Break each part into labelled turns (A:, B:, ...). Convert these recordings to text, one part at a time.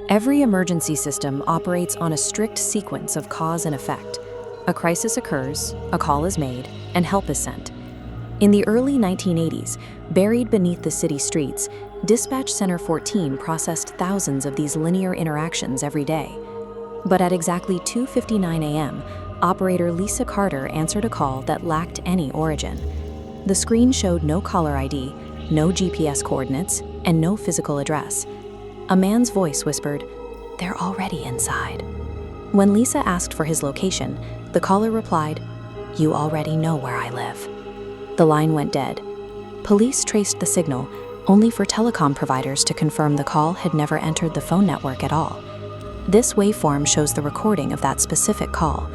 A: Every emergency system operates on a strict sequence of cause and effect. A crisis occurs, a call is made, and help is sent. In the early 1980s, buried beneath the city streets, Dispatch Center 14 processed thousands of these linear interactions every day. But at exactly 2:59 a.m., operator Lisa Carter answered a call that lacked any origin. The screen showed no caller ID, no GPS coordinates, and no physical address. A man's voice whispered, "They're already inside." When Lisa asked for his location, the caller replied, "You already know where I live." The line went dead. Police traced the signal, only for telecom providers to confirm the call had never entered the phone network at all. This waveform shows the recording of that specific call.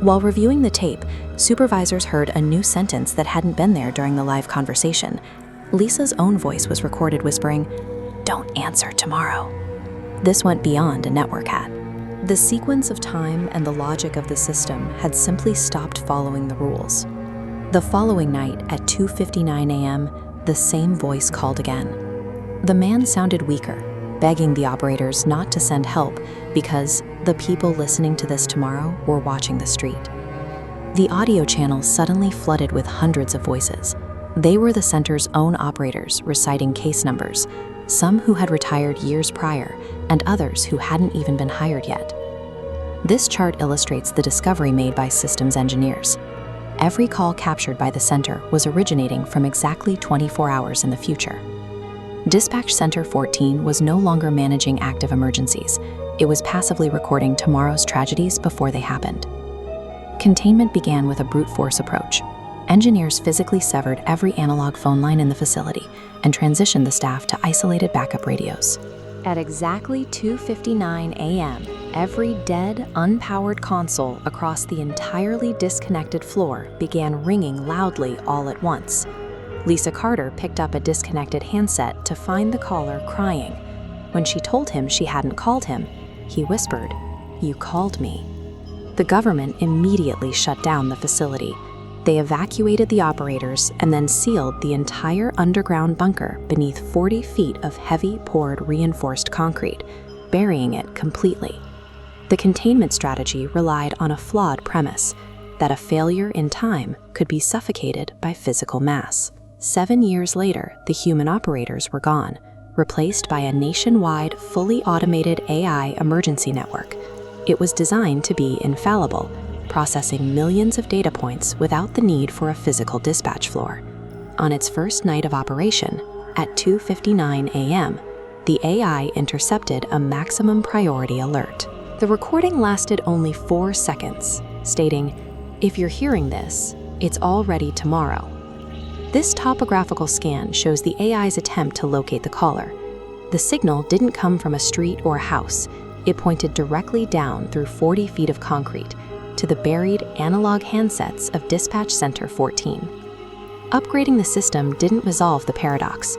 A: While reviewing the tape, supervisors heard a new sentence that hadn't been there during the live conversation. Lisa's own voice was recorded whispering, "Don't answer tomorrow." This went beyond a network hat. The sequence of time and the logic of the system had simply stopped following the rules. The following night at 2:59 a.m., the same voice called again. The man sounded weaker, begging the operators not to send help because the people listening to this tomorrow were watching the street. The audio channel suddenly flooded with hundreds of voices. They were the center's own operators reciting case numbers, some who had retired years prior and others who hadn't even been hired yet. This chart illustrates the discovery made by systems engineers. Every call captured by the center was originating from exactly 24 hours in the future. Dispatch Center 14 was no longer managing active emergencies. It was passively recording tomorrow's tragedies before they happened. Containment began with a brute force approach. Engineers physically severed every analog phone line in the facility and transitioned the staff to isolated backup radios. At exactly 2:59 a.m., every dead, unpowered console across the entirely disconnected floor began ringing loudly all at once. Lisa Carter picked up a disconnected handset to find the caller crying. When she told him she hadn't called him, he whispered, "You called me." The government immediately shut down the facility. They evacuated the operators and then sealed the entire underground bunker beneath 40 feet of heavy poured reinforced concrete, burying it completely. The containment strategy relied on a flawed premise that a failure in time could be suffocated by physical mass. 7 years later, the human operators were gone, replaced by a nationwide, fully automated AI emergency network. It was designed to be infallible, processing millions of data points without the need for a physical dispatch floor. On its first night of operation, at 2:59 a.m., the AI intercepted a maximum priority alert. The recording lasted only 4 seconds, stating, "If you're hearing this, it's already tomorrow." This topographical scan shows the AI's attempt to locate the caller. The signal didn't come from a street or a house. It pointed directly down through 40 feet of concrete to the buried analog handsets of Dispatch Center 14. Upgrading the system didn't resolve the paradox.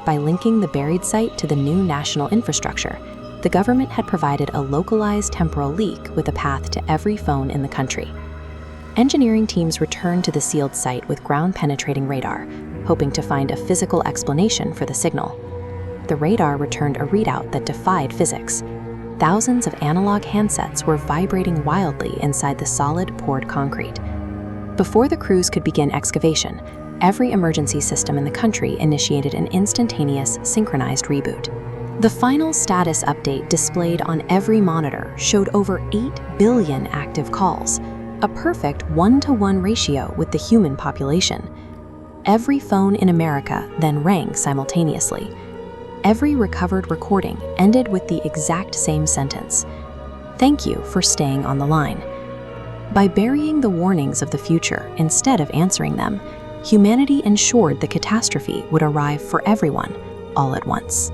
A: By linking the buried site to the new national infrastructure, the government had provided a localized temporal leak with a path to every phone in the country. Engineering teams returned to the sealed site with ground-penetrating radar, hoping to find a physical explanation for the signal. The radar returned a readout that defied physics. Thousands of analog handsets were vibrating wildly inside the solid, poured concrete. Before the crews could begin excavation, every emergency system in the country initiated an instantaneous, synchronized reboot. The final status update displayed on every monitor showed over 8 billion active calls, a perfect 1-to-1 ratio with the human population. Every phone in America then rang simultaneously. Every recovered recording ended with the exact same sentence: "Thank you for staying on the line." By burying the warnings of the future instead of answering them, humanity ensured the catastrophe would arrive for everyone, all at once.